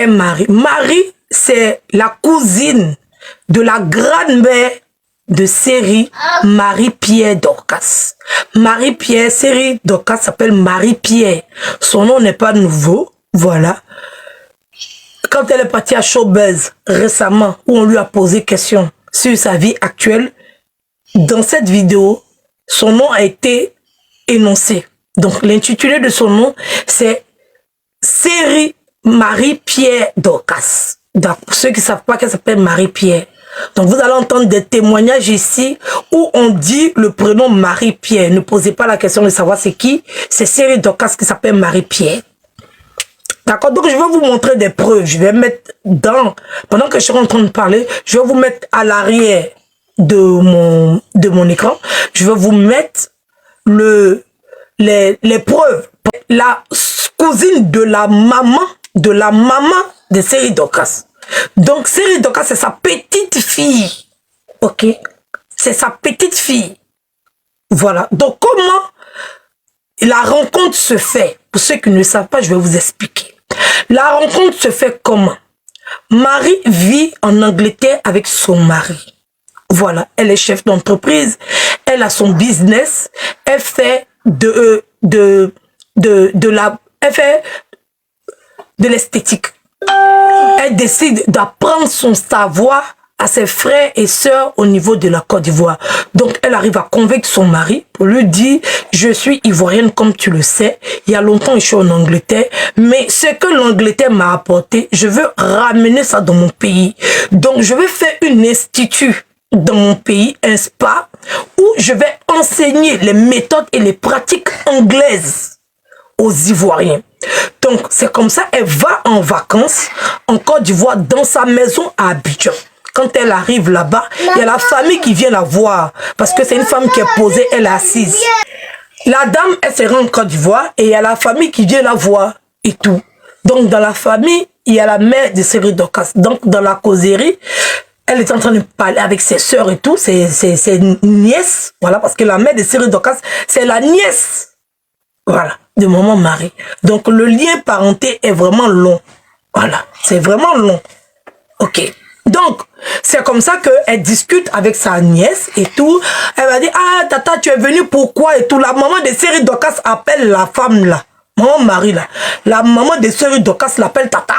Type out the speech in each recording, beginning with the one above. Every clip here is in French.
est Marie? Marie, c'est la cousine de la grand-mère de série Marie-Pierre Dorcas. Marie-Pierre, série Dorcas s'appelle Marie-Pierre. Son nom n'est pas nouveau, voilà. Quand elle est partie à Showbuzz récemment, où on lui a posé question sur sa vie actuelle, dans cette vidéo, son nom a été énoncé. Donc l'intitulé de son nom, c'est série Marie-Pierre Dorcas. Donc, pour ceux qui ne savent pas qu'elle s'appelle Marie-Pierre. Donc vous allez entendre des témoignages ici où on dit le prénom Marie-Pierre. Ne posez pas la question de savoir c'est qui. C'est série Dorcas qui s'appelle Marie-Pierre. D'accord, donc je vais vous montrer des preuves. Je vais mettre dans, pendant que je suis en train de parler, je vais vous mettre à l'arrière de mon écran. Je vais vous mettre les preuves. La cousine de la maman de série Dorcas. Donc série Dorcas, c'est sa petite fille. Ok, c'est sa petite fille. Voilà. Donc comment la rencontre se fait? Pour ceux qui ne savent pas, je vais vous expliquer. La rencontre se fait comment? Marie vit en Angleterre avec son mari. Voilà, elle est chef d'entreprise, elle a son business, elle fait de l'esthétique. Elle décide d'apprendre son savoir à ses frères et sœurs au niveau de la Côte d'Ivoire. Donc, elle arrive à convaincre son mari pour lui dire, je suis ivoirienne comme tu le sais. Il y a longtemps, je suis en Angleterre. Mais ce que l'Angleterre m'a apporté, je veux ramener ça dans mon pays. Donc, je vais faire un institut dans mon pays, un spa, où je vais enseigner les méthodes et les pratiques anglaises aux Ivoiriens. Donc, c'est comme ça, elle va en vacances en Côte d'Ivoire dans sa maison à Abidjan. Quand elle arrive là-bas, il y a la famille qui vient la voir parce que c'est une femme qui est posée, elle est assise. La dame, elle se rend en Côte d'Ivoire et il y a la famille qui vient la voir et tout. Donc, dans la famille, il y a la mère de série Dorcas. Donc, dans la causerie, elle est en train de parler avec ses sœurs et tout, ses nièces. Voilà, parce que la mère de série Dorcas, c'est la nièce. Voilà, de maman Marie. Donc, le lien parenté est vraiment long. Voilà, c'est vraiment long. Ok. Donc, c'est comme ça qu'elle discute avec sa nièce et tout. Elle va dire, ah, tata, tu es venue pourquoi et tout. La maman de série Dorcas appelle la femme là. Maman Marie là. La maman de série Dorcas l'appelle tata.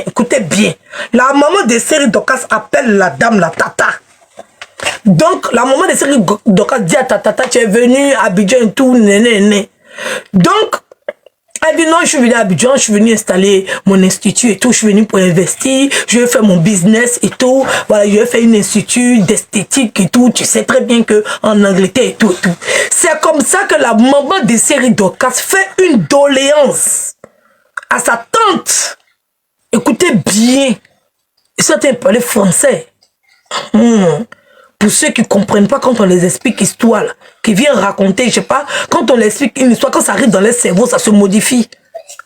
Écoutez bien. La maman de série Dorcas appelle la dame la tata. Donc, la maman de série Dorcas dit à ta tata, tu es venue à Abidjan et tout, néné. Donc, elle dit non, je suis venue à Abidjan, je suis venue installer mon institut et tout, je suis venue pour investir, je vais faire mon business et tout, voilà, je vais faire un institut d'esthétique et tout, tu sais très bien que en Angleterre et tout. C'est comme ça que la maman de série Dorcas fait une doléance à sa tante. Écoutez bien, ils sont en train de parler français. Pour ceux qui ne comprennent pas quand on les explique l'histoire, qui viennent raconter, je sais pas, quand on les explique une histoire, quand ça arrive dans leur cerveau, ça se modifie.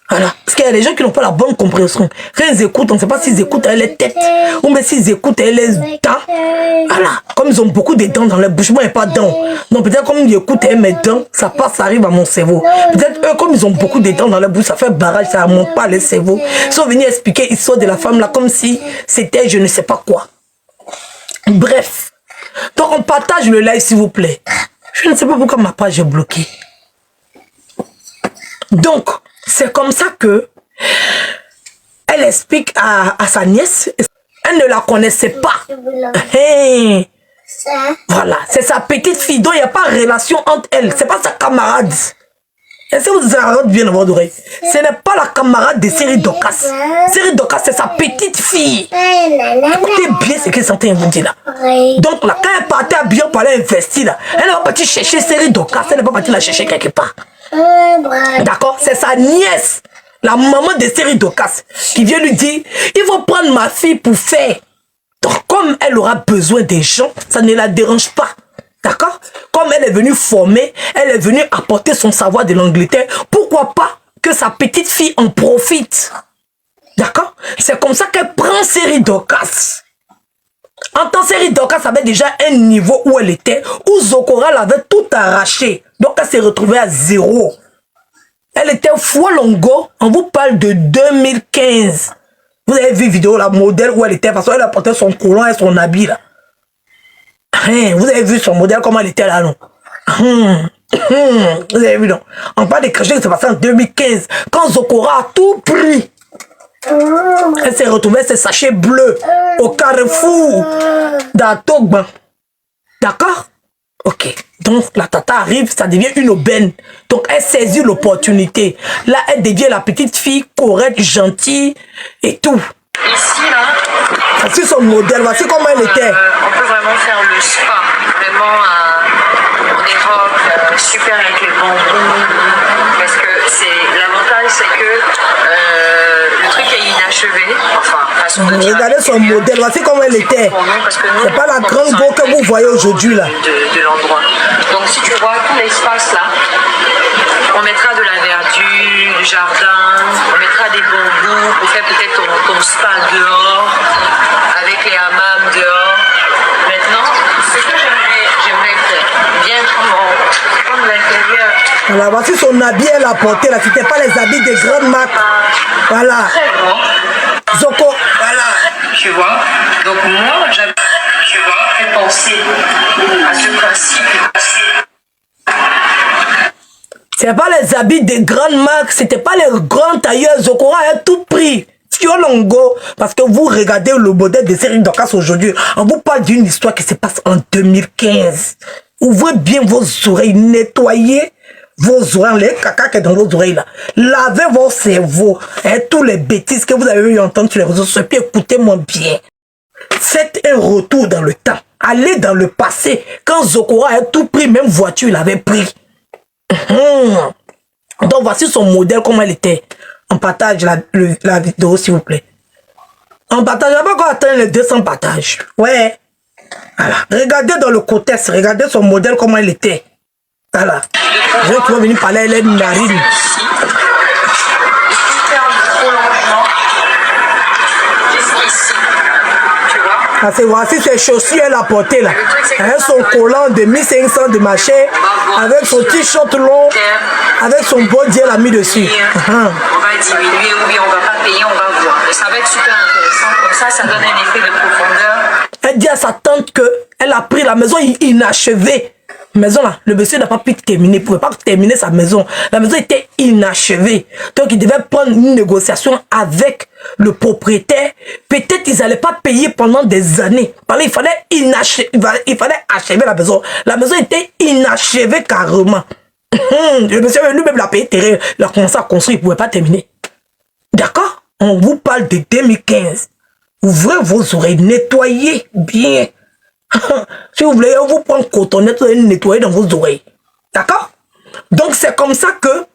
Voilà. Parce qu'il y a des gens qui n'ont pas la bonne compréhension. Quand ils écoutent, on ne sait pas s'ils écoutent avec les têtes, ou même s'ils écoutent avec les dents. Voilà. Comme ils ont beaucoup de dents dans leur bouche, moi, il n'y a pas de dents. Donc peut-être comme ils écoutent avec mes dents, ça passe, ça arrive à mon cerveau. Peut-être eux, comme ils ont beaucoup de dents dans leur bouche, ça fait barrage, ça ne monte pas à leur cerveau. Ils sont venus expliquer l'histoire de la femme là, comme si c'était je ne sais pas quoi. Bref. Donc on partage le live s'il vous plaît. Je ne sais pas pourquoi ma page est bloquée. Donc, c'est comme ça que elle explique à sa nièce. Elle ne la connaissait pas. Hey. Voilà, c'est sa petite fille. Donc il n'y a pas de relation entre elle. C'est pas sa camarade. Est-ce que vous avez bien dans votre oreille? Ce n'est pas la camarade de série Dorcas. Série Dorcas, c'est sa petite fille. Écoutez bien ce qu'elle s'entend vous dire là. Donc là, quand elle partait à bien pour aller investir là, elle n'est pas partie chercher série Dorcas, elle n'est pas partie la chercher quelque part. D'accord? C'est sa nièce, la maman de série Dorcas, qui vient lui dire, il faut prendre ma fille pour faire. Donc comme elle aura besoin des gens, ça ne la dérange pas. D'accord? Comme elle est venue former, elle est venue apporter son savoir de l'Angleterre, pourquoi pas que sa petite fille en profite? D'accord? C'est comme ça qu'elle prend série Dorcas. En tant que série Dorcas avait déjà un niveau où elle était, où Zokora l'avait tout arraché. Donc elle s'est retrouvée à zéro. Elle était Fuolongo. On vous parle de 2015. Vous avez vu vidéo, la modèle où elle était, parce qu'elle a porté son collant et son habit là. Vous avez vu son modèle, comment elle était là, non? Vous avez vu, non? On parle des crachats qui s'est passé en 2015, quand Zokora a tout pris. Elle s'est retrouvée ses sachets bleus au Carrefour d'Atogban. D'accord? Ok. Donc la tata arrive, ça devient une aubaine. Donc elle saisit l'opportunité. Là, elle devient la petite fille correcte, gentille et tout. Ici, là, voici son modèle, voici comment elle était. On peut vraiment faire le spa. Vraiment en Europe, super avec les bambous. Parce que l'avantage, c'est que le truc est inachevé. Enfin, façon de dire. Regardez son modèle, voici comment elle était. C'est pas la grande go que vous voyez aujourd'hui là. De l'endroit. Donc si tu vois tout l'espace là, on mettra de la verdure, du jardin, on mettra des bambous pour faire peut-être ton spa dehors, avec les hammams dehors. Maintenant, ce que j'aimerais faire, bien prendre l'intérieur. Voilà, voici son habit, elle a porté là, c'était pas les habits des grandes marques. Voilà. Très bon. Zoko. Voilà, tu vois. Donc moi, j'avais, tu vois, fait penser à ce principe. C'est pas les habits des grandes marques, c'était pas les grands tailleurs. Zokora a tout pris. Fiolongo. Parce que vous regardez le modèle de série Dorcas aujourd'hui. On vous parle d'une histoire qui se passe en 2015. Ouvrez bien vos oreilles, nettoyez vos oreilles, les caca qui est dans vos oreilles là. Lavez vos cerveaux. Et tous les bêtises que vous avez eu entendre sur les réseaux sociaux. Puis écoutez-moi bien. Faites un retour dans le temps. Allez dans le passé. Quand Zokora a tout pris, même voiture, il avait pris. Donc voici son modèle, comment elle était. On partage la vidéo s'il vous plaît. On partage, on va pas encore atteindre les 200 partages. Ouais. Voilà. Regardez dans le contexte, regardez son modèle, comment elle était. Voilà. Je vais pouvoir venir parler, elle est une narine. Ah, voici ses chaussures, elle a porté là. Avec son collant de 1500 de marché, avec son t-shirt long, avec son body, elle a mis dessus. On va diminuer, oui, on va pas payer, on va voir. Et ça va être super intéressant, comme ça donne un effet de profondeur. Elle dit à sa tante qu'elle a pris la maison inachevée. Maison là, le monsieur n'a pas pu terminer, il ne pouvait pas terminer sa maison. La maison était inachevée. Donc il devait prendre une négociation avec le propriétaire. Peut-être qu'ils n'allaient pas payer pendant des années. Parce qu'il fallait achever la maison. La maison était inachevée carrément. Le monsieur lui-même l'a payé terrain. Il a commencé à construire, il ne pouvait pas terminer. D'accord? On vous parle de 2015. Ouvrez vos oreilles, nettoyez bien. Si vous voulez, on vous prend cotonnette et nettoyer dans vos oreilles. D'accord? Donc c'est comme ça que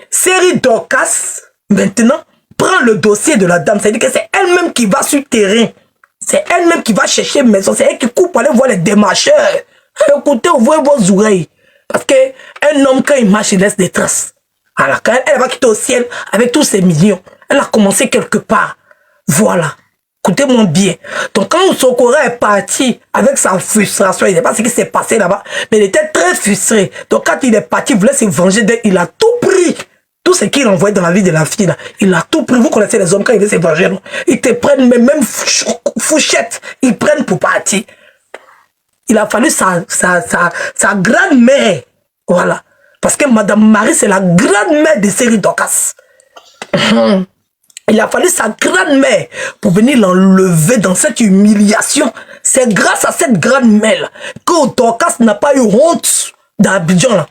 série Dorcas, maintenant, prend le dossier de la dame. C'est-à-dire que c'est elle-même qui va sur le terrain. C'est elle-même qui va chercher maison. C'est elle qui coupe pour aller voir les démarcheurs. Écoutez, ouvrez vos oreilles. Parce qu'un homme, quand il marche, il laisse des traces. Alors, quand elle va quitter au ciel avec tous ses millions, elle a commencé quelque part. Voilà. Écoutez-moi bien. Donc, quand Zokora est parti avec sa frustration, il ne sait pas ce qui s'est passé là-bas, mais il était très frustré. Donc, quand il est parti, il voulait se venger d'elle, il a tout pris. Tout ce qu'il envoyait dans la vie de la fille, là, il a tout pris. Vous connaissez les hommes, quand ils veulent se venger, non? Ils te prennent, même fouchette, ils prennent pour partir. Il a fallu sa grand-mère. Voilà. Parce que Madame Marie, c'est la grand-mère de série Dorcas. Il a fallu sa grand-mère pour venir l'enlever dans cette humiliation. C'est grâce à cette grand-mère que Dorcas n'a pas eu honte d'Abidjan.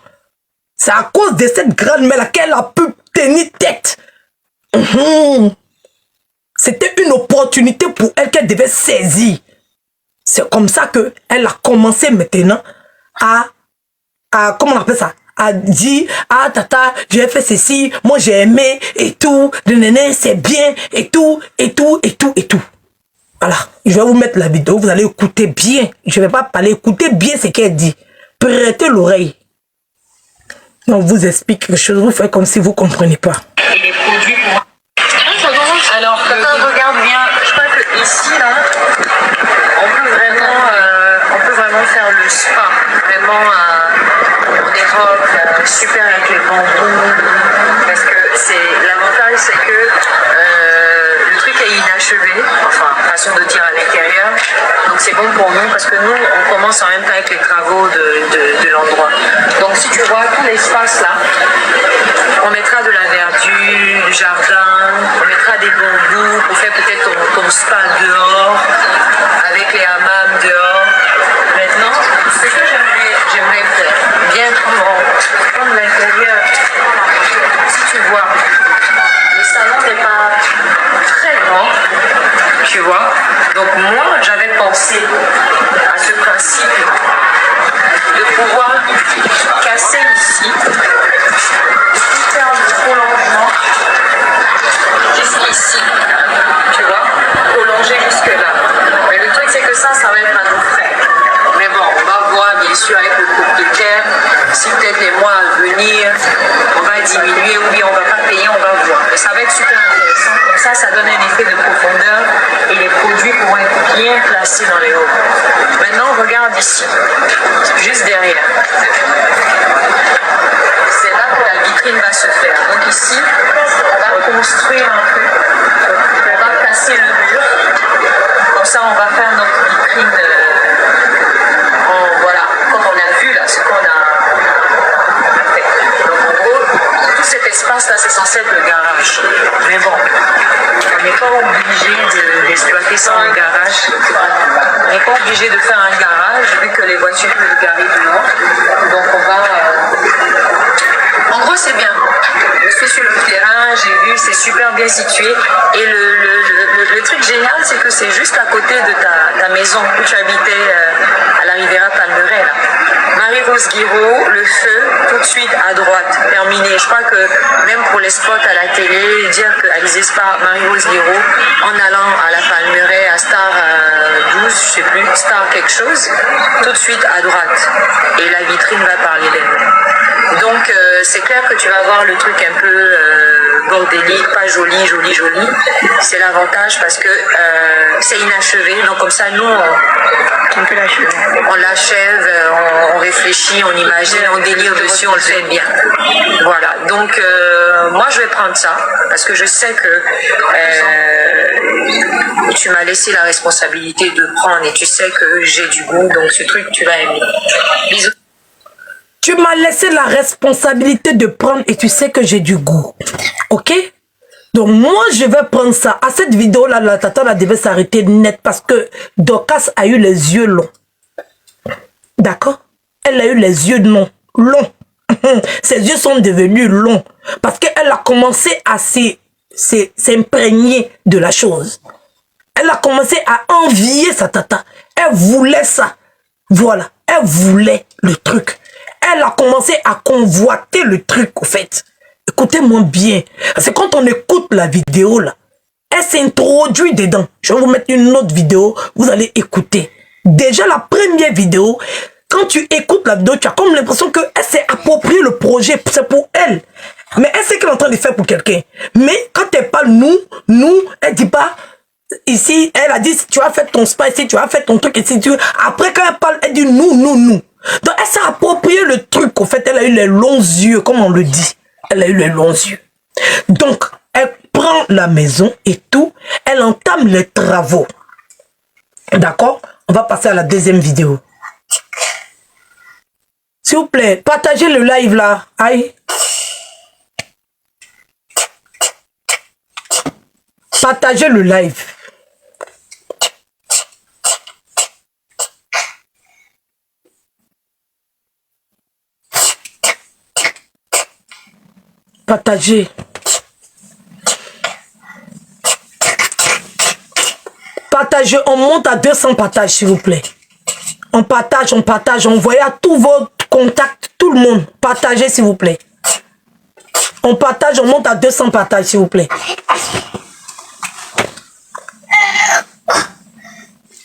C'est à cause de cette grand-mère qu'elle a pu tenir tête. C'était une opportunité pour elle qu'elle devait saisir. C'est comme ça qu'elle a commencé maintenant à comment on appelle ça? A dit, ah tata, j'ai fait ceci, moi j'ai aimé, et tout, le néné, c'est bien, et tout, et tout, et tout, et tout. Voilà, je vais vous mettre la vidéo, vous allez écouter bien. Je ne vais pas parler, écoutez bien ce qu'elle dit. Prêtez l'oreille. On vous explique quelque chose, vous faites comme si vous ne comprenez pas. Et les produits pour... Alors, tata, regarde bien, je crois que ici, là, on peut vraiment faire le spa, vraiment en Europe, super avec les bambous, parce parce que l'avantage, c'est que le truc est inachevé, enfin, façon de dire à l'intérieur. Donc c'est bon pour nous parce que nous, on commence en même temps avec les travaux de l'endroit. Donc si tu vois tout l'espace là, on mettra de la verdure, du jardin, on mettra des bambous pour faire peut-être ton spa dehors, avec les hammams dehors. Maintenant, ce que j'aimerais faire, bien comme l'intérieur, si tu vois, le salon n'est pas très grand, tu vois. Donc moi, j'avais pensé à ce principe de pouvoir casser ici, de faire le prolongement jusqu'ici, tu vois, prolonger jusque là. Mais le truc, c'est que ça va être à nos frais. Mais bon, on va voir bien sûr avec le propriétaire si peut-être les mois à venir, on va diminuer ou bien on va pas payer, on va voir. Mais ça va être super intéressant. Comme ça donne un effet de profondeur et les produits pourront être bien placés dans les hauts. Maintenant, regarde ici, juste derrière. C'est là que la vitrine va se faire. Donc ici, on va construire un peu. On va casser le mur. Comme ça, on va faire notre vitrine. Voilà, comme on a vu là, ce qu'on a fait. Donc en gros, tout cet espace là, c'est censé être le garage. Mais bon, on n'est pas obligé d'exploiter ça en garage. On n'est pas obligé de faire un garage vu que les voitures peuvent garer dehors. Donc on va. En gros, c'est bien. Je suis sur le terrain, j'ai vu, c'est super bien situé. Et le truc génial, c'est que c'est juste à côté de ta maison où tu habitais à la Riviera Palmeraie. Marie-Rose Guiraud, le feu, tout de suite à droite, terminé. Je crois que même pour les spots à la télé, dire qu'elle disait pas Marie-Rose Guiraud, en allant à la Palmeraie, à Star 12, je sais plus, Star quelque chose, tout de suite à droite. Et la vitrine va parler d'elle. Donc c'est clair que tu vas voir le truc un peu bordélique, pas joli. C'est l'avantage parce que c'est inachevé. Donc comme ça, nous, on l'achève, on réfléchit, on imagine, on délire dessus, on le fait bien. Voilà. Donc moi, je vais prendre ça parce que je sais que tu m'as laissé la responsabilité de prendre et tu sais que j'ai du goût. Donc ce truc, tu vas aimer. Bisous. Tu m'as laissé la responsabilité de prendre et tu sais que j'ai du goût. Ok? Donc moi, je vais prendre ça. À cette vidéo-là, la tata là, devait s'arrêter net parce que Dorcas a eu les yeux longs. D'accord? Elle a eu les yeux longs. Ses yeux sont devenus longs parce qu'elle a commencé à s'imprégner de la chose. Elle a commencé à envier sa tata. Elle voulait ça. Voilà. Elle voulait le truc. Elle a commencé à convoiter le truc, au fait. Écoutez-moi bien. C'est quand on écoute la vidéo, là, elle s'introduit dedans. Je vais vous mettre une autre vidéo, vous allez écouter. Déjà, la première vidéo, quand tu écoutes la vidéo, tu as comme l'impression qu'elle s'est approprié le projet. C'est pour elle. Mais elle sait qu'elle est en train de faire pour quelqu'un. Mais quand elle parle nous, elle dit pas... Ici, elle a dit, si tu as fait ton spa ici, tu as fait ton truc ici. Après, quand elle parle, elle dit nous. Donc, elle s'est approprié le truc. En fait, elle a eu les longs yeux, comme on le dit. Elle a eu les longs yeux. Donc, elle prend la maison et tout. Elle entame les travaux. D'accord? On va passer à la deuxième vidéo. S'il vous plaît, partagez le live là. Aïe. Partagez le live. Partagez. Partagez, on monte à 200 partages, s'il vous plaît. On partage, envoyez à tous vos contacts, tout le monde. Partagez, s'il vous plaît. On partage, on monte à 200 partages, s'il vous plaît.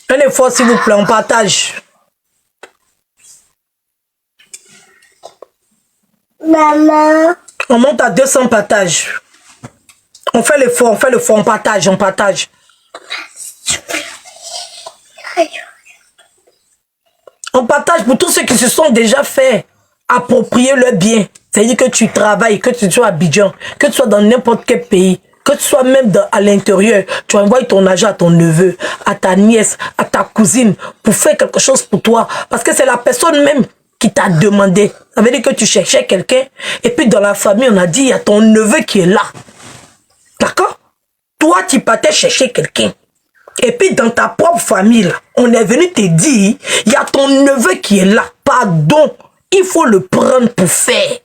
Un effort, s'il vous plaît, on partage. Maman. On monte à 200 partages. On fait l'effort, on partage. On partage pour tous ceux qui se sont déjà fait approprier leur bien. C'est-à-dire que tu travailles, que tu sois à Abidjan, que tu sois dans n'importe quel pays, que tu sois même à l'intérieur, tu envoies ton argent à ton neveu, à ta nièce, à ta cousine, pour faire quelque chose pour toi. Parce que c'est la personne même qui t'a demandé. Ça veut dire que tu cherchais quelqu'un, et puis dans la famille, on a dit, il y a ton neveu qui est là. D'accord? Toi, tu partais chercher quelqu'un. Et puis dans ta propre famille, là, on est venu te dire, il y a ton neveu qui est là. Pardon, il faut le prendre pour faire.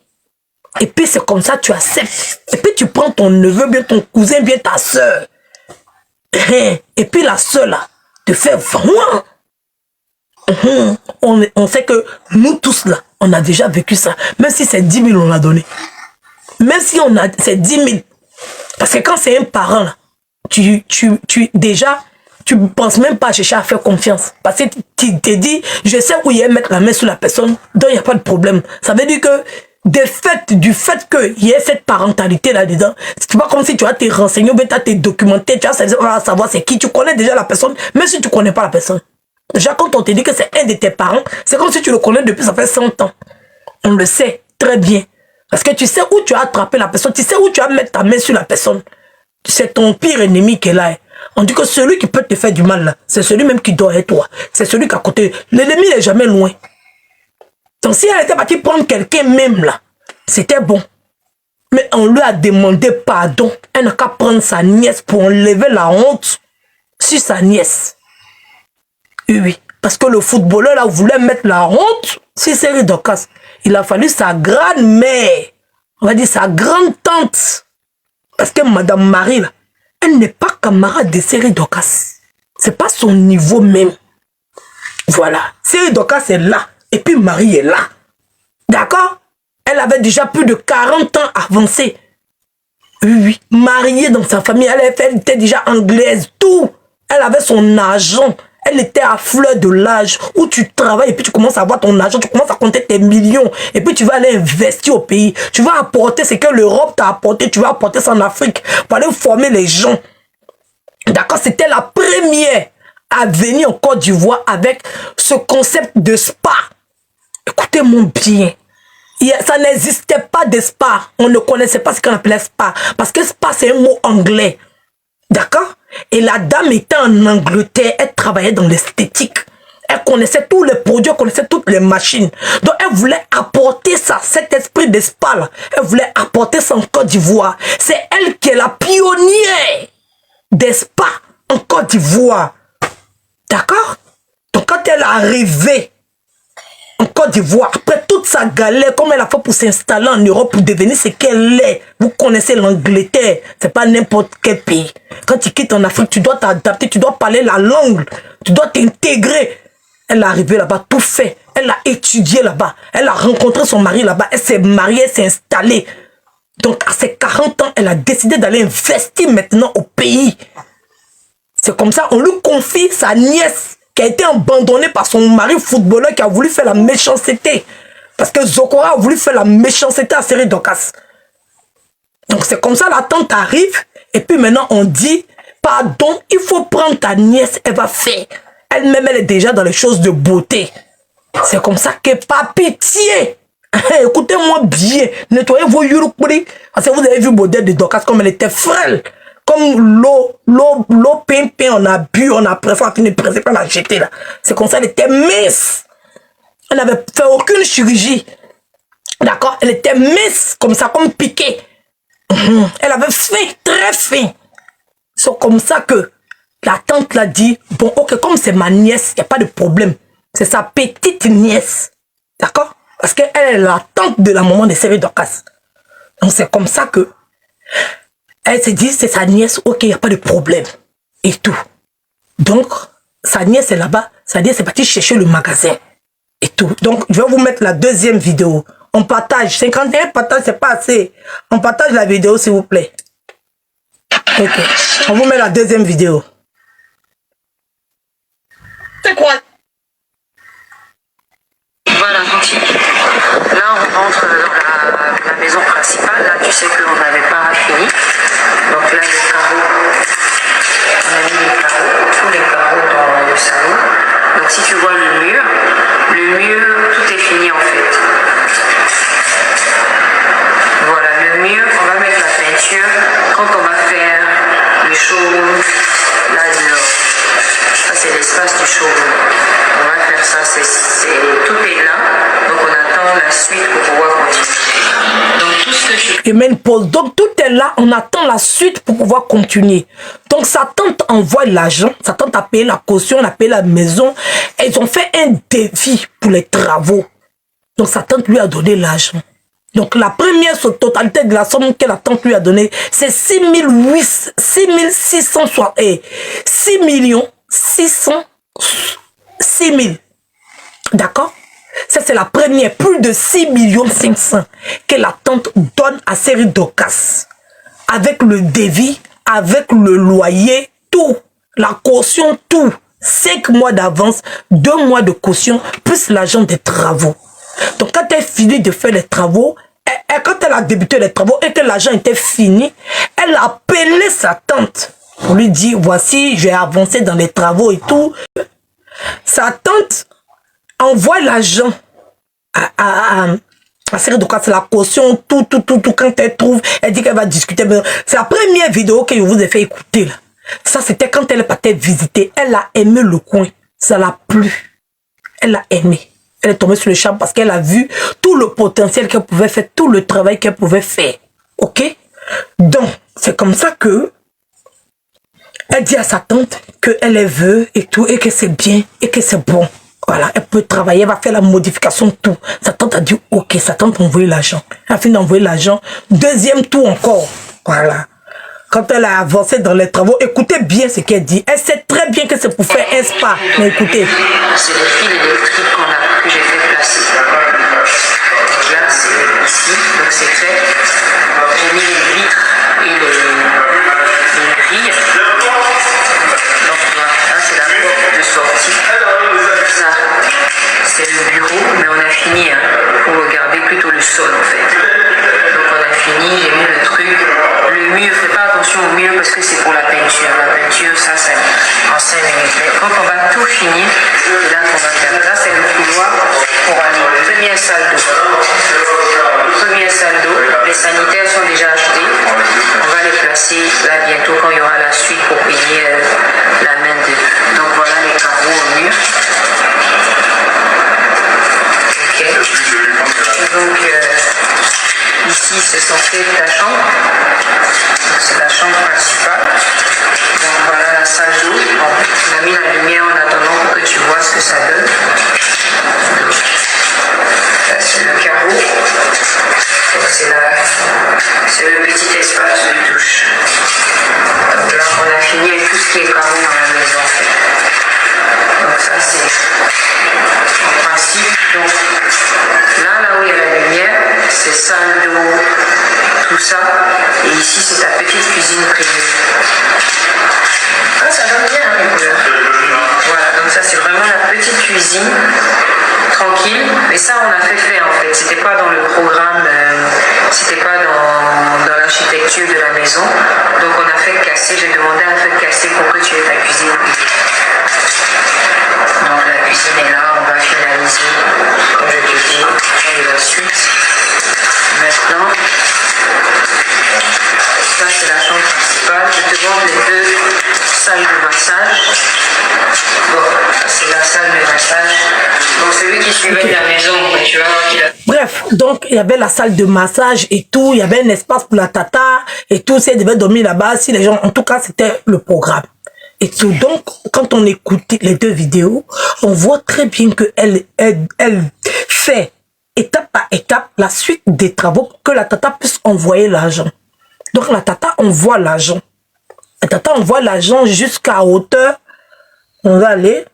Et puis c'est comme ça, tu acceptes. Et puis tu prends ton neveu, bien ton cousin, bien ta soeur. Et puis la soeur là, te fait vraiment. On sait que nous tous là, on a déjà vécu ça. Même si c'est 10 000, on l'a donné. Même si c'est 10 000. Parce que quand c'est un parent là, déjà, tu ne penses même pas chercher à faire confiance. Parce que tu te dis, je sais où il y a mettre la main sur la personne, donc il n'y a pas de problème. Ça veut dire que du fait qu'il y ait cette parentalité là-dedans, c'est pas comme si tu as tes renseignements, tu as tes documentés, tu as savoir c'est qui, tu connais déjà la personne, même si tu ne connais pas la personne. Déjà, quand on te dit que c'est un de tes parents, c'est comme si tu le connais depuis ça fait 100 ans. On le sait très bien. Parce que tu sais où tu as attrapé la personne, tu sais où tu vas mettre ta main sur la personne. C'est ton pire ennemi qui est là. On dit que celui qui peut te faire du mal, c'est celui même qui doit être toi. C'est celui qui est à côté. L'ennemi n'est jamais loin. Donc si elle était partie prendre quelqu'un même là, c'était bon. Mais on lui a demandé pardon. Elle n'a qu'à prendre sa nièce pour enlever la honte sur sa nièce. Oui. Parce que le footballeur là voulait mettre la honte sur Série Dorcas. Il a fallu sa grand-mère, on va dire sa grande-tante. Parce que Madame Marie là, elle n'est pas camarade de Série Dorcas. C'est pas son niveau même. Voilà. Série Dorcas est là. Et puis Marie est là. D'accord? Elle avait déjà plus de 40 ans avancé. Oui. Mariée dans sa famille. Elle était déjà anglaise. Tout. Elle avait son argent. Elle était à fleur de l'âge où tu travailles et puis tu commences à avoir ton argent, tu commences à compter tes millions et puis tu vas aller investir au pays. Tu vas apporter ce que l'Europe t'a apporté, tu vas apporter ça en Afrique pour aller former les gens. D'accord? C'était la première à venir en Côte d'Ivoire avec ce concept de spa. Écoutez-moi bien. Ça n'existait pas de spa. On ne connaissait pas ce qu'on appelait spa. Parce que spa, c'est un mot anglais. D'accord? Et la dame était en Angleterre, elle travaillait dans l'esthétique. Elle connaissait tous les produits, elle connaissait toutes les machines. Donc elle voulait apporter ça, cet esprit de spa là. Elle voulait apporter ça en Côte d'Ivoire. C'est elle qui est la pionnière des spas en Côte d'Ivoire. D'accord? Donc quand elle est arrivée en Côte d'Ivoire, après toute sa galère, comme elle a fait pour s'installer en Europe, pour devenir ce qu'elle est. Vous connaissez l'Angleterre, c'est pas n'importe quel pays. Quand tu quittes en Afrique, tu dois t'adapter, tu dois parler la langue, tu dois t'intégrer. Elle est arrivée là-bas, tout fait. Elle a étudié là-bas, elle a rencontré son mari là-bas, elle s'est mariée, elle s'est installée. Donc à ses 40 ans, elle a décidé d'aller investir maintenant au pays. C'est comme ça, on lui confie sa nièce, qui a été abandonnée par son mari footballeur qui a voulu faire la méchanceté. Parce que Zokora a voulu faire la méchanceté à Série Dorcas. Donc c'est comme ça, la tante arrive, et puis maintenant on dit, pardon, il faut prendre ta nièce, elle va faire. Elle-même, elle est déjà dans les choses de beauté. C'est comme ça que, pas pitié. Écoutez-moi bien, nettoyez vos yurukuri. Parce que vous avez vu Baudette de Dorcas comme elle était frêle. Comme l'eau pimpin, on a bu, on a pressé, on a fini de presser, on a jeté là. C'est comme ça, elle était mince. Elle n'avait fait aucune chirurgie. D'accord? Elle était mince, comme ça, comme piquée. Elle avait fin, très fin. C'est comme ça que la tante l'a dit, bon, ok, comme c'est ma nièce, il n'y a pas de problème. C'est sa petite nièce. D'accord? Parce qu'elle est la tante de la maman de Série Dorcas. Donc c'est comme ça que elle se dit, c'est sa nièce, ok, il n'y a pas de problème. Et tout. Donc, sa nièce est là-bas, sa nièce est partie chercher le magasin. Et tout. Donc, je vais vous mettre la deuxième vidéo. On partage. 51 partages, c'est pas assez. On partage la vidéo, s'il vous plaît. Ok. On vous met la deuxième vidéo. C'est quoi? Voilà, Fanti. Là, on rentre dans la maison principale. Là, tu sais qu'on n'avait pas fini. Donc là, les carreaux, on a mis les carreaux, tous les carreaux dans le salon. Donc si tu vois le mur, tout est fini en fait. peinture, quand on va faire le showroom, là dehors, ça c'est l'espace du showroom. On va faire ça, tout est là, donc on attend la suite pour pouvoir continuer. Donc tout ce que je... Et même pause. Donc tout est là, on attend la suite pour pouvoir continuer. Donc sa tante envoie l'argent, sa tante a payé la caution, elle a payé la maison. Ils ont fait un devis pour les travaux. Donc sa tante lui a donné l'argent. Donc la première totalité de la somme que la tante lui a donnée, c'est 6 000. D'accord? Ça, c'est la première. Plus de 6 500 000 que la tante donne à Série d'Ocas. Avec le devis, avec le loyer, tout. La caution, tout. 5 mois d'avance, 2 mois de caution, plus l'argent des travaux. Donc, quand elle finit de faire les travaux, quand elle a débuté les travaux et que l'argent était fini, elle a appelé sa tante pour lui dire, voici, j'ai avancé dans les travaux et tout. Sa tante envoie l'argent à Série de quoi, c'est la caution, tout. Quand elle trouve, elle dit qu'elle va discuter. C'est la première vidéo que je vous ai fait écouter. Là. Ça, c'était quand elle partait visiter. Elle a aimé le coin. Ça l'a plu. Elle a aimé. Elle est tombée sur le champ parce qu'elle a vu tout le potentiel qu'elle pouvait faire, tout le travail qu'elle pouvait faire. OK? Donc, c'est comme ça que elle dit à sa tante qu'elle est veut et tout, et que c'est bien, et que c'est bon. Voilà, elle peut travailler, elle va faire la modification de tout. Sa tante a dit, ok, sa tante a envoyé l'argent. Elle a fini d'envoyer l'argent. Deuxième tour encore. Voilà. Quand elle a avancé dans les travaux, écoutez bien ce qu'elle dit. Elle sait très bien que c'est pour faire un spa. Mais écoutez. C'est les fils électriques que j'ai fait placer. Donc là, c'est ici, donc c'est fait. J'ai mis les vitres et les grilles. Donc voilà, là c'est la porte de sortie. Ça, c'est le bureau, mais on a fini pour regarder plutôt le sol en fait. Donc on a fini, j'ai mis le truc. Le mur, fais pas attention au mur parce que c'est pour la peinture. La peinture, ça c'est en 5 minutes. Mais quand on va tout finir, c'est là qu'on va faire. Là c'est le couloir pour aller. Première salle d'eau. Première salle d'eau. Les sanitaires sont déjà achetés. On va les placer là bientôt quand il y aura la suite pour payer la main d'œuvre. Donc voilà les carreaux au mur. Ok. Donc ici c'est censé être la chambre. C'est la chambre principale. Donc voilà la salle d'eau. Bon, on a mis la lumière en attendant pour que tu vois ce que ça donne. Donc, là c'est le carreau. Donc c'est le petit espace de douche. Donc là on a fini avec tout ce qui est carreau dans la maison en fait. Donc ça c'est en principe. Donc là où il y a la lumière, c'est salle d'eau, tout ça. Et ici c'est ta petite cuisine privée. Ah ça donne bien les couleurs. Voilà, donc ça c'est vraiment la petite cuisine. Tranquille, mais ça on a fait en fait, c'était pas dans le programme, c'était pas dans l'architecture de la maison, donc on a fait casser, j'ai demandé à faire casser pour que tu aies ta cuisine. Donc la cuisine est là, on va finaliser, comme je te dis, de la suite. Maintenant, ça c'est la chambre principale, je te montre les deux salles de massage. Bon, ça c'est la salle de massage. Donc celui qui suivait de la maison, tu vas voir qu'il a... Bref, donc il y avait la salle de massage et tout, il y avait un espace pour la tata et tout, si elle devait dormir là-bas, si les gens, en tout cas c'était le programme. Et tout, donc quand on écoute les deux vidéos, on voit très bien que elle fait étape par étape la suite des travaux pour que la tata puisse envoyer l'argent. Donc la tata envoie l'argent. La tata envoie l'argent jusqu'à hauteur. On va aller,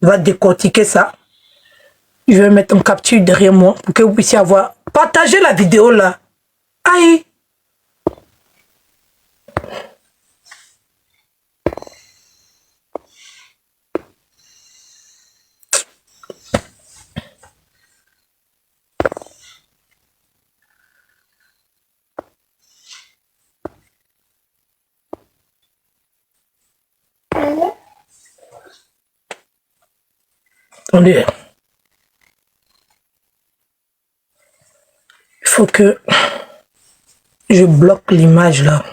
on va décortiquer ça. Je vais mettre une capture derrière moi pour que vous puissiez avoir... Partagez la vidéo là. Aïe. Attendez. Il faut que Je bloque l'image là.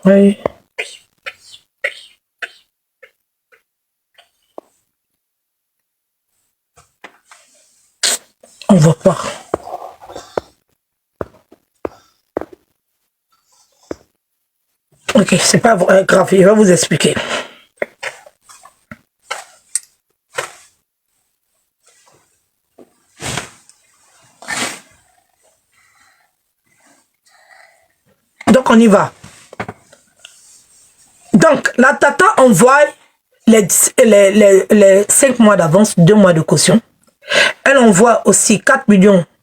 Oui. On voit pas. Ok, c'est pas grave, je vais vous expliquer. Donc on y va. Donc la tata envoie les 5 mois d'avance, 2 mois de caution. Elle envoie aussi 4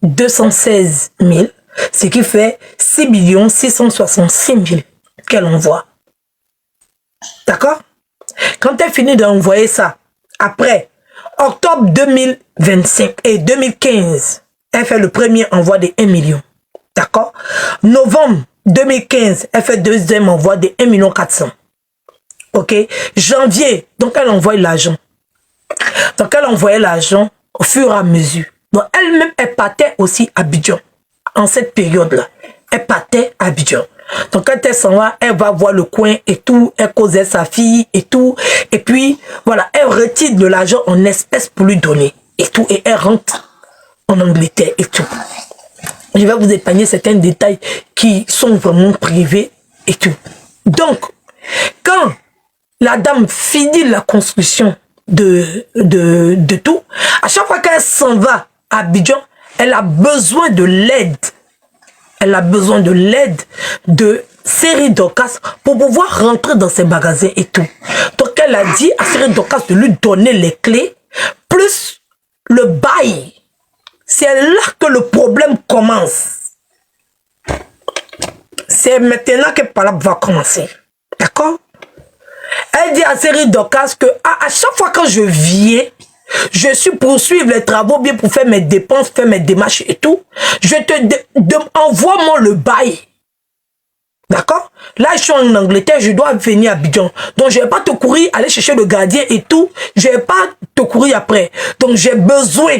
216 000, ce qui fait 6 666 000 qu'elle envoie. D'accord? Quand elle finit d'envoyer ça, après octobre 2025 et 2015, elle fait le premier envoi de 1 million. D'accord? Novembre 2015, elle fait deuxième envoi de 1 400 000. Ok? Janvier, donc elle envoie l'argent. Donc elle envoyait l'argent au fur et à mesure. Donc elle-même, elle partait aussi à Abidjan. En cette période-là, elle partait à Abidjan. Donc quand elle s'en va, elle va voir le coin et tout, elle causait sa fille et tout. Et puis, voilà, elle retire de l'argent en espèces pour lui donner et tout. Et elle rentre en Angleterre et tout. Je vais vous épargner certains détails qui sont vraiment privés et tout. Donc, quand la dame finit la construction de tout, à chaque fois qu'elle s'en va à Abidjan, elle a besoin de l'aide. Elle a besoin de l'aide de Série Dorcas pour pouvoir rentrer dans ses magasins et tout. Donc elle a dit à Série Dorcas de lui donner les clés, plus le bail. C'est là que le problème commence. C'est maintenant que Palab va commencer. D'accord? Elle dit à Série Dorcas que à chaque fois que je viens, je suis poursuivre les travaux bien pour faire mes dépenses, faire mes démarches et tout. Je te envoie-moi le bail. D'accord? Là, je suis en Angleterre, je dois venir à Abidjan. Donc, je ne vais pas te courir, aller chercher le gardien et tout. Je ne vais pas te courir après. Donc, j'ai besoin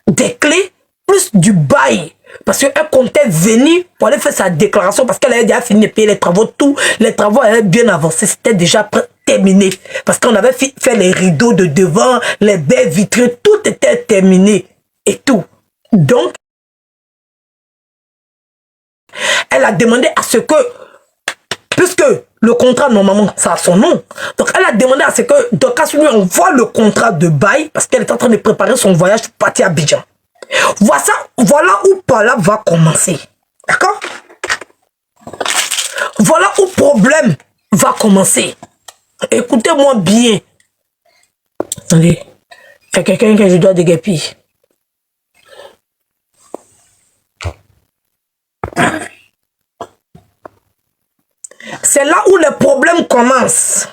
des clés plus du bail. Parce qu'elle comptait venir pour aller faire sa déclaration parce qu'elle avait déjà fini de payer les travaux. Tous les travaux avaient bien avancé. C'était déjà terminé. Parce qu'on avait fait les rideaux de devant, les baies vitrées. Tout était terminé. Et tout. Donc, elle a demandé à ce que, puisque le contrat, normalement, ça a son nom. Donc, elle a demandé à ce que Dorcas lui envoie le contrat de bail parce qu'elle est en train de préparer son voyage pour partir à Abidjan. Voilà où Palab va commencer. D'accord? Voilà où le problème va commencer. Écoutez-moi bien. Attendez. Il y a quelqu'un que je dois déguerpir. C'est là où le problème commence.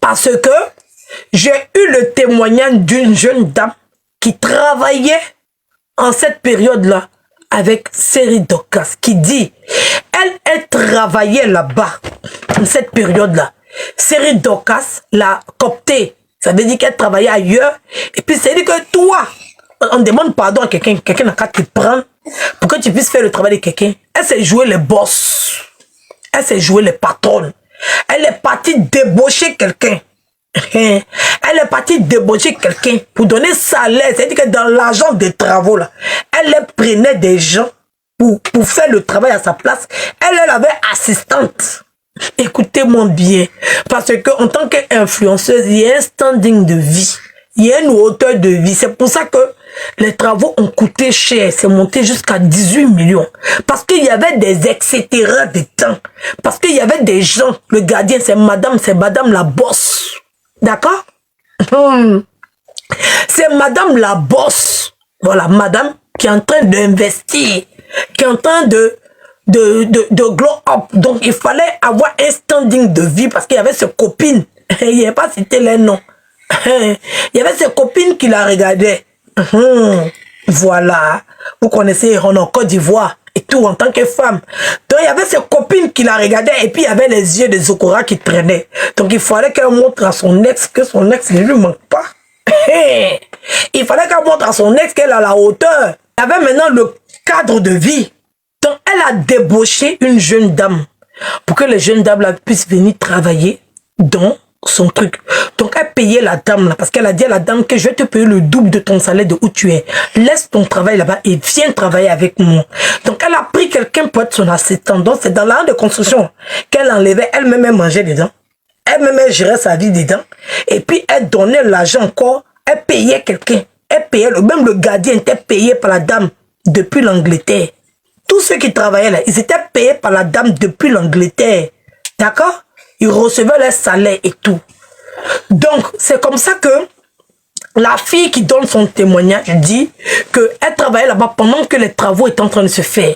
Parce que j'ai eu le témoignage d'une jeune dame qui travaillait en cette période-là avec Série Dorcas, qui dit, elle travaillait là-bas, en cette période-là. Série Dorcas l'a coptée. Ça veut dire qu'elle travaillait ailleurs. Et puis, ça veut dire que toi, on demande pardon à quelqu'un, quelqu'un n'a qu'à te prendre pour que tu puisses faire le travail de quelqu'un. Elle s'est jouée les boss. Elle s'est jouée les patronnes. Elle est partie débaucher quelqu'un. Elle est partie débaucher quelqu'un pour donner salaire. C'est-à-dire que dans l'argent des travaux, là, elle prenait des gens pour faire le travail à sa place. Elle avait assistante. Écoutez-moi bien. Parce que en tant qu'influenceuse, il y a un standing de vie. Il y a une hauteur de vie. C'est pour ça que les travaux ont coûté cher. C'est monté jusqu'à 18 millions. Parce qu'il y avait des etc. de temps. Parce qu'il y avait des gens. Le gardien, c'est madame la bosse. D'accord? C'est madame la bosse. Voilà, madame qui est en train d'investir. Qui est en train de glow up. Donc, il fallait avoir un standing de vie parce qu'il y avait ses copines. Il n'y a pas cité les noms. Il y avait ses copines qui la regardaient. Voilà. Vous connaissez, on est en Côte d'Ivoire et tout en tant que femme. Donc, il y avait ses copines qui la regardaient et puis il y avait les yeux de Zokora qui traînaient. Donc, il fallait qu'elle montre à son ex que son ex ne lui manque pas. Il fallait qu'elle montre à son ex qu'elle a la hauteur. Elle avait maintenant le cadre de vie. Donc, elle a débauché une jeune dame pour que les jeunes dames là, puissent venir travailler dans son truc. Donc, elle payait la dame là, parce qu'elle a dit à la dame que je vais te payer le double de ton salaire de où tu es. Laisse ton travail là-bas et viens travailler avec moi. Donc, elle a pris quelqu'un pour être son assistant. Donc, c'est dans l'art de construction qu'elle enlevait. Elle-même, elle mangeait dedans. Elle-même, elle gérait sa vie dedans. Et puis, elle donnait l'argent encore. Elle payait quelqu'un. Elle payait, même le gardien était payé par la dame depuis l'Angleterre. Tous ceux qui travaillaient là, ils étaient payés par la dame depuis l'Angleterre. D'accord? Ils recevaient leur salaire et tout. Donc, c'est comme ça que la fille qui donne son témoignage dit qu'elle travaillait là-bas pendant que les travaux étaient en train de se faire.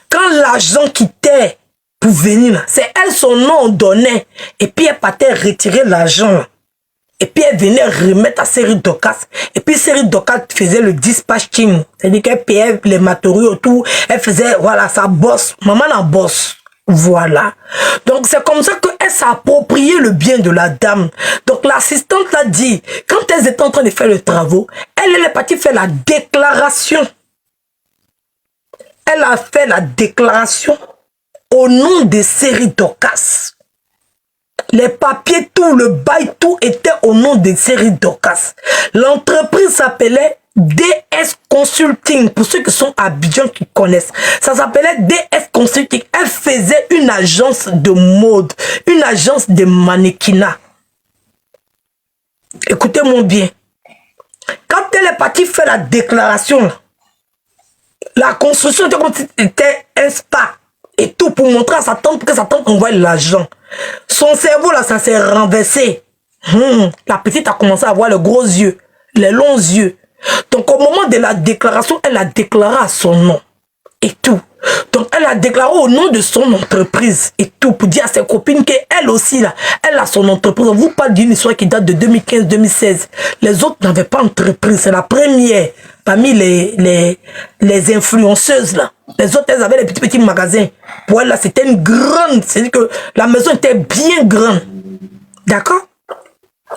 Quand l'argent quittait pour venir, c'est elle son nom donnait. Et puis, elle partait retirer l'argent. Et puis, elle venait remettre à Série Docas. Et puis, Série Docas faisait le dispatching. C'est-à-dire qu'elle payait les matériaux autour. Elle faisait, voilà, sa bosse. Maman la bosse. Voilà. Donc, c'est comme ça qu'elle s'est approprié le bien de la dame. Donc, l'assistante l'a dit, quand elles étaient en train de faire le travaux, elle est partie faire la déclaration. Elle a fait la déclaration au nom de Série Docas. Les papiers, tout, le bail, tout était au nom de Série Docas. L'entreprise s'appelait DS Consulting, pour ceux qui sont à Abidjan qui connaissent. Ça s'appelait DS Consulting. Elle faisait une agence de mode, une agence de mannequinat. Écoutez-moi bien. Quand elle est partie faire la déclaration, la construction était comme si c'était un spa. Et tout pour montrer à sa tante que sa tante envoie l'argent. Son cerveau là, ça s'est renversé. La petite a commencé à avoir les gros yeux, les longs yeux. Donc au moment de la déclaration, elle a déclaré à son nom et tout. Donc elle a déclaré au nom de son entreprise et tout pour dire à ses copines qu'elle aussi là, elle a son entreprise. On vous parle d'une histoire qui date de 2015-2016. Les autres n'avaient pas entreprise. C'est la première parmi les influenceuses là. Les autres, elles avaient les petits magasins. Pour elle là, c'était une grande. C'est-à-dire que la maison était bien grande. D'accord?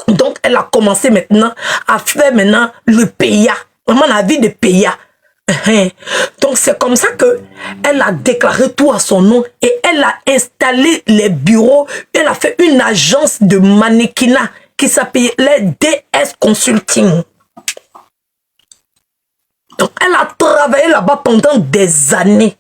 Donc, elle a commencé maintenant à faire maintenant le PIA. Vraiment la vie de PIA. Donc, c'est comme ça que elle a déclaré tout à son nom et elle a installé les bureaux. Elle a fait une agence de mannequinat qui s'appelait DS Consulting. Donc, elle a travaillé là-bas pendant des années.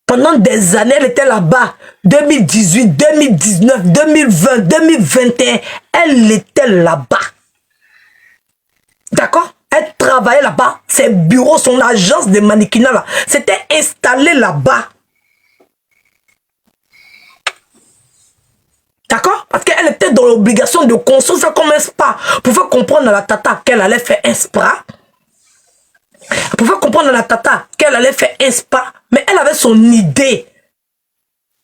Pendant des années, elle était là-bas. 2018, 2019, 2020, 2021. Elle était là-bas. D'accord? Elle travaillait là-bas. Ses bureaux, son agence de mannequinat, là, c'était installé là-bas. D'accord? Parce qu'elle était dans l'obligation de construire ça comme un spa. Pour faire comprendre à la tata qu'elle allait faire un spa. Pour faire comprendre à la tata qu'elle allait faire un spa, mais elle avait son idée.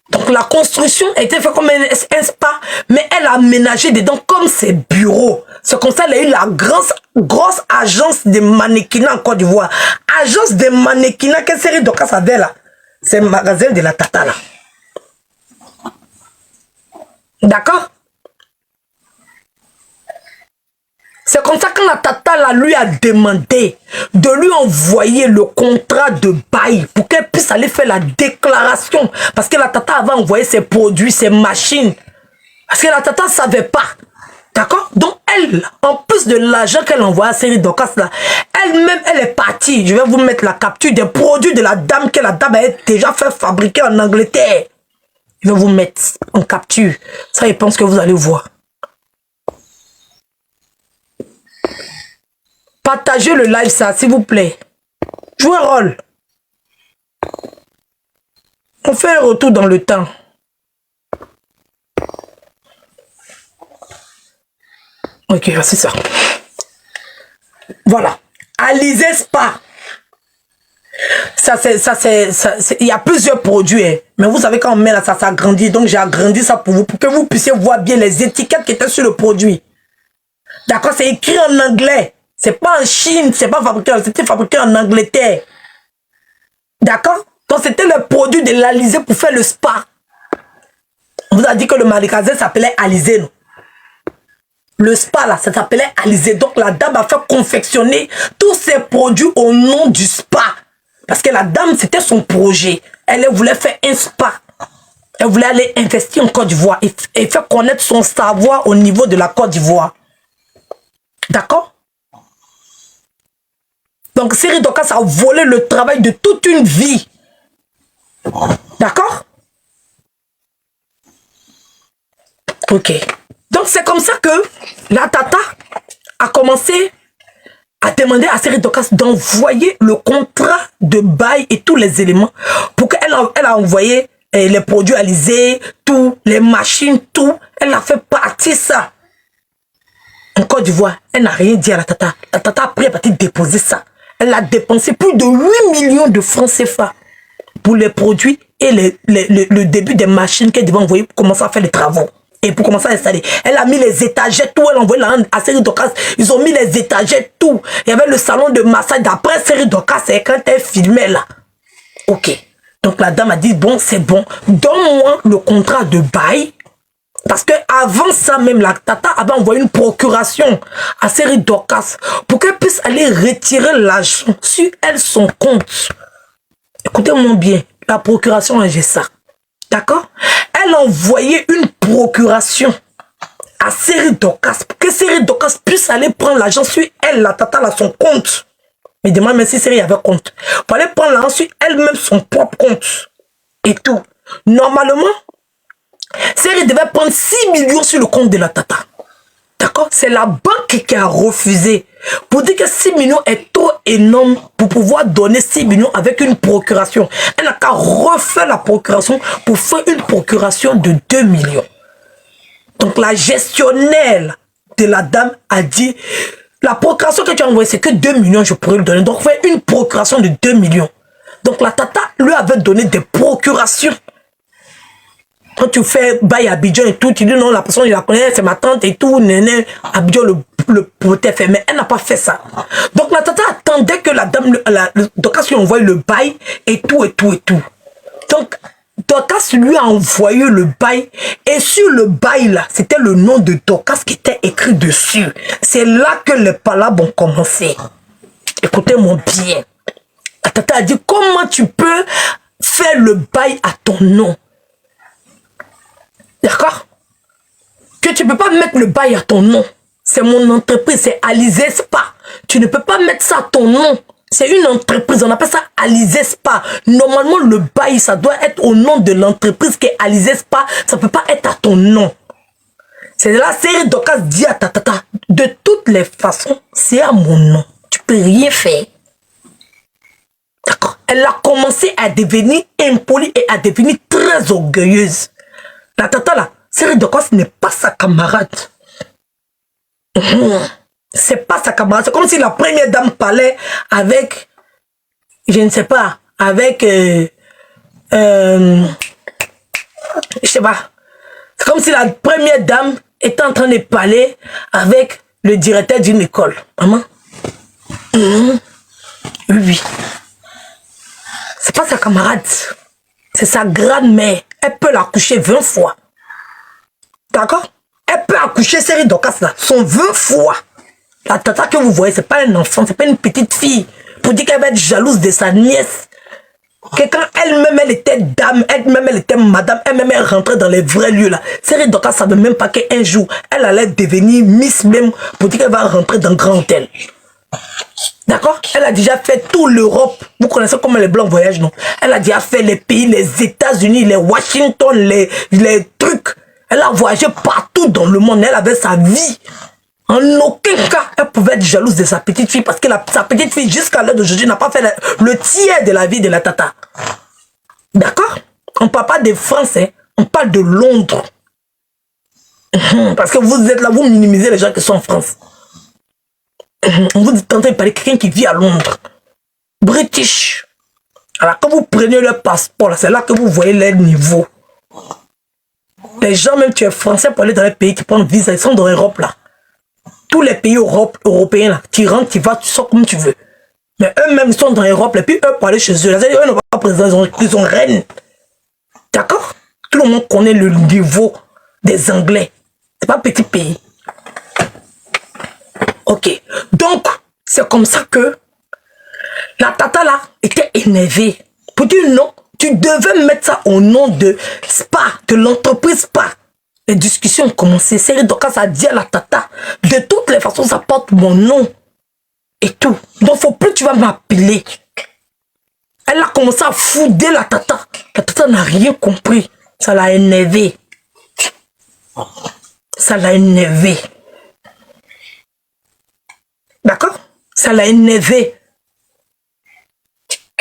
Donc la construction était faite comme un spa, mais elle a aménagé dedans comme ses bureaux. C'est comme ça qu'elle a eu la grosse agence de mannequinat en Côte d'Ivoire. Agence de mannequinat, quelle série de cas ça avait là? C'est le magasin de la tata là. D'accord? C'est comme ça que la tata là, lui a demandé de lui envoyer le contrat de bail pour qu'elle puisse aller faire la déclaration. Parce que la tata avait envoyé ses produits, ses machines. Parce que la tata ne savait pas. D'accord? Donc elle, en plus de l'argent qu'elle envoie à Série Docas là, elle-même, elle est partie. Je vais vous mettre la capture des produits de la dame que la dame a déjà fait fabriquer en Angleterre. Je vais vous mettre en capture. Ça, je pense que vous allez voir. Partagez le live, ça, s'il vous plaît. Jouez un rôle. On fait un retour dans le temps. Ok, c'est ça. Voilà. Alizé Spa. Il y a plusieurs produits, hein. Mais vous savez, quand on met là, ça s'agrandit. Donc, j'ai agrandi ça pour vous, pour que vous puissiez voir bien les étiquettes qui étaient sur le produit. D'accord? C'est écrit en anglais. C'est pas en Chine, c'est pas fabriqué, c'était fabriqué en Angleterre. D'accord? Donc c'était le produit de l'Alizé pour faire le spa. On vous a dit que le magasin s'appelait Alizé. Le spa, là, ça s'appelait Alizé. Donc, la dame a fait confectionner tous ses produits au nom du spa. Parce que la dame, c'était son projet. Elle voulait faire un spa. Elle voulait aller investir en Côte d'Ivoire et faire connaître son savoir au niveau de la Côte d'Ivoire. D'accord? Donc, Seri Dorcas a volé le travail de toute une vie. D'accord? Ok. Donc, c'est comme ça que la tata a commencé à demander à Seri Dorcas d'envoyer le contrat de bail et tous les éléments pour qu'elle a envoyé les produits Alizé, tout, les machines, tout. Elle a fait partie ça. En Côte d'Ivoire, elle n'a rien dit à la tata. La tata a pris à partir déposer ça. Elle a dépensé plus de 8 millions de francs CFA pour les produits et le début des machines qu'elle devait envoyer pour commencer à faire les travaux. Et pour commencer à installer. Elle a mis les étagères, tout. Elle a envoyé à Seri Dorcas. Ils ont mis les étagères, tout. Il y avait le salon de massage. D'après Seri Dorcas, c'est quand elle filmait là. Ok. Donc la dame a dit, bon, c'est bon. Donne-moi le contrat de bail. Parce que avant ça même, la tata avait envoyé une procuration à Seri Dorcas pour qu'elle puisse aller retirer l'argent sur elle, son compte. Écoutez-moi bien, la procuration, j'ai ça. D'accord? Elle a envoyé une procuration à Seri Dorcas pour que Seri Dorcas puisse aller prendre l'argent sur elle, la tata, là, son compte. Mais demande même si Seri avait compte. Pour aller prendre l'argent sur elle-même, son propre compte. Et tout. Normalement, Seri devait prendre 6 millions sur le compte de la tata. D'accord? C'est la banque qui a refusé. Pour dire que 6 millions est trop énorme pour pouvoir donner 6 millions avec une procuration. Elle n'a qu'à refaire la procuration pour faire une procuration de 2 millions. Donc la gestionnaire de la dame a dit, la procuration que tu as envoyée, c'est que 2 millions, je pourrais lui donner. Donc fais une procuration de 2 millions. Donc la tata lui avait donné des procurations. Quand tu fais bail à Abidjan et tout, tu dis non, la personne, je la connais, c'est ma tante et tout, néné, Abidjan, le proté fait. Mais elle n'a pas fait ça. Donc la tata attendait que la dame, Dorcas lui envoie le bail et tout, et tout, et tout. Donc, Dorcas lui a envoyé le bail et sur le bail là, c'était le nom de Dorcas qui était écrit dessus. C'est là que les palabres ont commencé. Écoutez-moi bien. La tata a dit, comment tu peux faire le bail à ton nom? D'accord? Que tu ne peux pas mettre le bail à ton nom. C'est mon entreprise, c'est Alizé Spa. Tu ne peux pas mettre ça à ton nom. C'est une entreprise, on appelle ça Alizé Spa. Normalement, le bail, ça doit être au nom de l'entreprise qui est Alizé Spa. Ça ne peut pas être à ton nom. C'est là, Seri Dorcas dit à ta tata, de toutes les façons, c'est à mon nom. Tu peux rien faire. D'accord? Elle a commencé à devenir impolie et à devenir très orgueilleuse. La tata là, Seri Dorcas n'est pas sa camarade. C'est pas sa camarade. C'est comme si la première dame parlait avec, je ne sais pas, avec, je sais pas. C'est comme si la première dame était en train de parler avec le directeur d'une école. Maman? Oui. C'est pas sa camarade. C'est sa grand-mère. Elle peut l'accoucher 20 fois. D'accord? Elle peut accoucher Seri Dorcas là, son 20 fois. La tata que vous voyez, c'est pas un enfant, c'est pas une petite fille. Pour dire qu'elle va être jalouse de sa nièce. Que quand elle-même, elle était dame, elle-même, elle était madame, elle-même, elle rentrait dans les vrais lieux là. Seri Dorcas savait même pas qu'un jour, elle allait devenir Miss même pour dire qu'elle va rentrer dans un grand hôtel. D'accord? Elle a déjà fait toute l'Europe. Vous connaissez comment les Blancs voyagent, non? Elle a déjà fait les pays, les États-Unis, les Washington, les trucs. Elle a voyagé partout dans le monde. Elle avait sa vie. En aucun cas, elle pouvait être jalouse de sa petite fille parce que sa petite fille, jusqu'à l'heure d'aujourd'hui, n'a pas fait le tiers de la vie de la tata. D'accord? On ne parle pas de France, hein? On parle de Londres. Parce que vous êtes là, vous minimisez les gens qui sont en France. On vous dit tentez de parler de quelqu'un qui vit à Londres. British. Alors quand vous prenez leur passeport, c'est là que vous voyez leur niveau. Les gens, même tu es français pour aller dans les pays qui prennent visa, ils sont dans l'Europe là. Tous les pays européens là, tu rentres, tu vas, tu sors comme tu veux. Mais eux-mêmes, ils sont dans l'Europe, et puis eux, pour aller chez eux, là, eux n'ont pas président, ils ont reine. D'accord? Tout le monde connaît le niveau des Anglais. C'est pas un petit pays. Ok. Donc, c'est comme ça que la tata là était énervée. Pour dire non, tu devais mettre ça au nom de SPA, de l'entreprise SPA. Les discussions ont commencé. Série Dorcas a dit à la tata, de toutes les façons, ça porte mon nom. Et tout. Donc, faut plus que tu vas m'appeler. Elle a commencé à fouder la tata. La tata n'a rien compris. Ça l'a énervé. Ça l'a énervé. D'accord? Ça l'a énervé.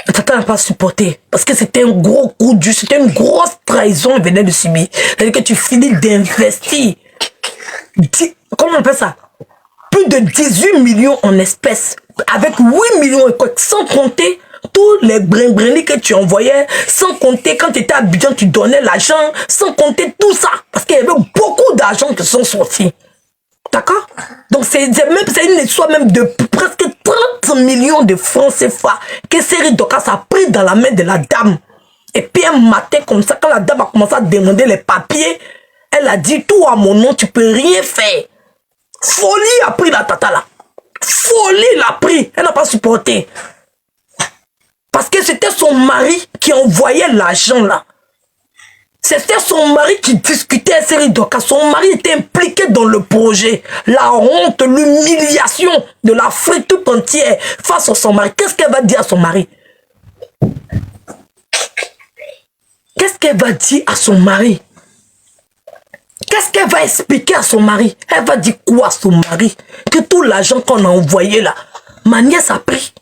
La tata n'a pas supporté. Parce que c'était un gros coup dur. C'était une grosse trahison qu'elle venait de subir. C'est-à-dire que tu finis d'investir. Comment on appelle ça? Plus de 18 millions en espèces. Avec 8 millions et quoi. Sans compter tous les brin-brinlis que tu envoyais. Sans compter quand tu étais à Abidjan, tu donnais l'argent. Sans compter tout ça. Parce qu'il y avait beaucoup d'argent qui sont sortis. D'accord? Donc c'est une histoire même de presque 30 millions de francs CFA que Série Dorcas a pris dans la main de la dame. Et puis un matin comme ça, quand la dame a commencé à demander les papiers, elle a dit tout à mon nom, tu peux rien faire. Folie a pris la tata là. Folie l'a pris. Elle n'a pas supporté. Parce que c'était son mari qui envoyait l'argent là. C'était son mari qui discutait à Série Dorcas. Son mari était impliqué dans le projet. La honte, l'humiliation de l'Afrique tout entière face à son mari. Qu'est-ce qu'elle va dire à son mari? Qu'est-ce qu'elle va dire à son mari? Qu'est-ce qu'elle va expliquer à son mari? Elle va dire quoi à son mari? Que tout l'argent qu'on a envoyé là, ma nièce a pris.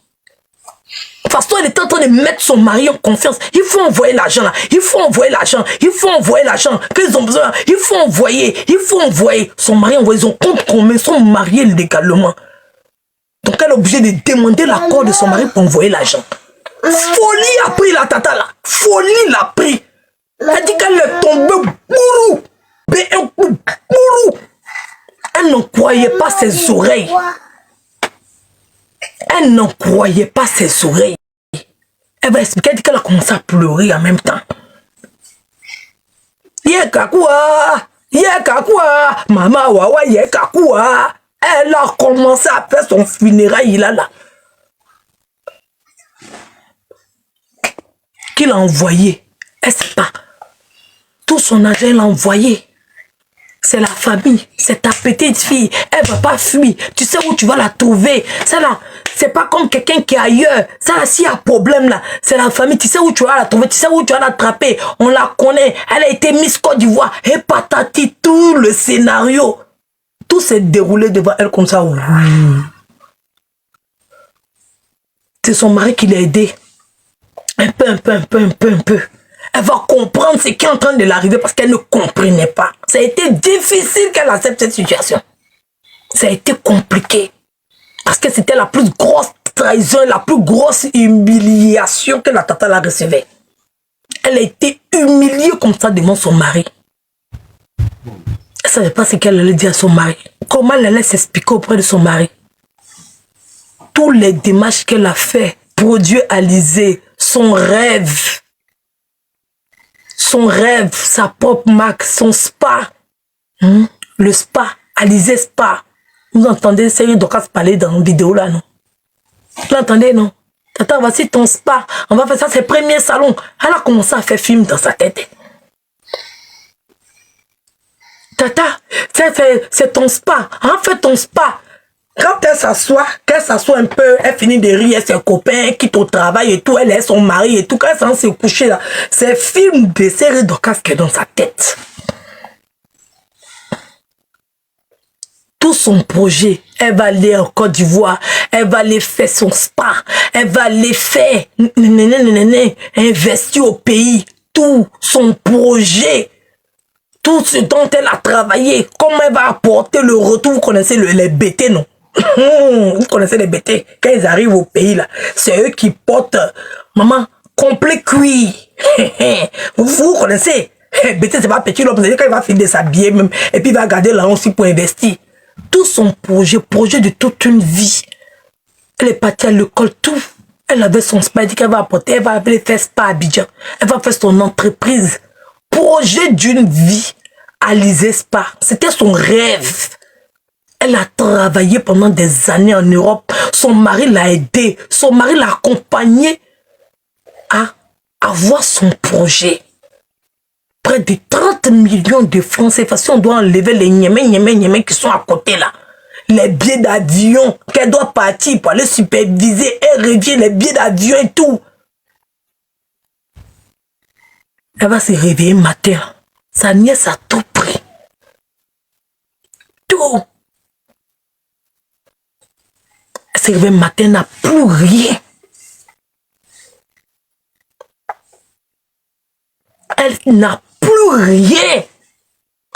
De toute façon, elle est en train de mettre son mari en confiance. Il faut envoyer l'argent là. Il faut envoyer l'argent. Il faut envoyer l'argent. Qu'ils ont besoin. Il faut envoyer. Il faut envoyer. Son mari envoie. Ils ont compte combien. Ils sont mariés légalement. Donc elle est obligée de demander l'accord de son mari pour envoyer l'argent. Folie a pris la tata là. Folie l'a pris. Elle dit qu'elle est tombée bourrou. Un coup bourrou. Elle n'en croyait pas ses oreilles. Elle n'en croyait pas ses oreilles. Elle va expliquer, elle dit qu'elle a commencé à pleurer en même temps. Yekakua, yekakua, maman wawa yekakua. Elle a commencé à faire son funérail là. Qu'il a envoyé. Elle ne sait pas. Tout son argent, elle a envoyé. C'est la famille, c'est ta petite fille. Elle va pas fuir. Tu sais où tu vas la trouver. Ça là, c'est pas comme quelqu'un qui est ailleurs. Ça là, s'il y a un problème là, c'est la famille. Tu sais où tu vas la trouver. Tu sais où tu vas l'attraper. On la connaît. Elle a été Miss Côte d'Ivoire. Et patati, tout le scénario. Tout s'est déroulé devant elle comme ça. C'est son mari qui l'a aidé. Un peu. Elle va comprendre ce qui est en train de l'arriver parce qu'elle ne comprenait pas. Ça a été difficile qu'elle accepte cette situation. Ça a été compliqué. Parce que c'était la plus grosse trahison, la plus grosse humiliation que la tata la recevait. Elle a été humiliée comme ça devant son mari. Elle ne savait pas ce qu'elle allait dire à son mari. Comment elle allait s'expliquer auprès de son mari. Tous les démarches qu'elle a fait, produit Alizé, son rêve, sa propre marque, son spa, le spa, Alizé Spa. Vous entendez Série Dorcas parler dans une vidéo là, non? Vous l'entendez, non? Tata, voici ton spa, on va faire ça, c'est le premier salon. Elle a commencé à faire film dans sa tête. Tata, c'est ton spa, en fait ton spa. Quand elle s'assoit, qu'elle s'assoit un peu, elle finit de rire, ses copains, elle quitte au travail et tout, elle est son mari et tout, quand elle s'en s'est couchée là, c'est film de Série Dorcas qui est dans sa tête. Tout son projet, elle va aller en Côte d'Ivoire, elle va aller faire son spa, elle va aller faire, investir au pays, tout son projet. Tout ce dont elle a travaillé, comment elle va apporter le retour. Vous connaissez les BT, non? Vous connaissez les BT. Quand ils arrivent au pays, là, c'est eux qui portent, maman, complet cuit. Vous connaissez? BT, c'est pas petit, là. Vous savez, quand il va finir de s'habiller même, et puis il va garder là aussi pour investir. Tout son projet de toute une vie. Elle est partie à l'école, tout. Elle avait son spa, elle dit qu'elle va apporter, elle va aller faire spa à Abidjan. Elle va faire son entreprise. Projet d'une vie, Alizé Spa. C'était son rêve. Elle a travaillé pendant des années en Europe. Son mari l'a aidé. Son mari l'a accompagné à avoir son projet. Près de 30 millions de francs CFA. Si on doit enlever les niémés qui sont à côté là. Les billets d'avion qu'elle doit partir pour aller superviser. Elle revient les billets d'avion et tout. Elle va se réveiller matin. Sa nièce a tout pris. Tout. Elle se réveille matin, n'a plus rien. Elle n'a plus rien.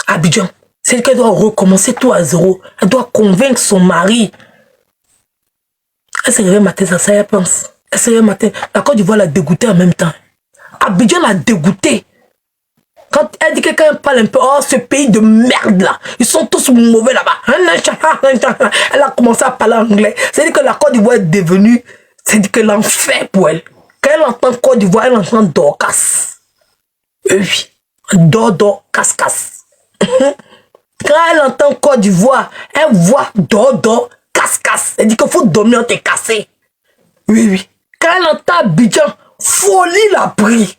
Abidjan. C'est qu'elle doit recommencer tout à zéro. Elle doit convaincre son mari. Elle se réveille matin, ça y est, pense. Elle se réveille matin. La Côte d'Ivoire l'a dégoûté en même temps. Abidjan l'a dégoûté. Quand elle dit que quelqu'un parle un peu, oh, ce pays de merde là, ils sont tous mauvais là-bas. Elle a commencé à parler anglais. C'est-à-dire que la Côte d'Ivoire est devenue, c'est-à-dire que l'enfer pour elle. Quand elle entend Côte d'Ivoire, elle entend Dorcas. Oui, Dodo, casse-casse. Quand elle entend Côte d'Ivoire, elle voit Dodo, casse-casse. Elle dit qu'il faut dormir, on t'est cassé. Oui. Quand elle entend Abidjan, folie l'a pris.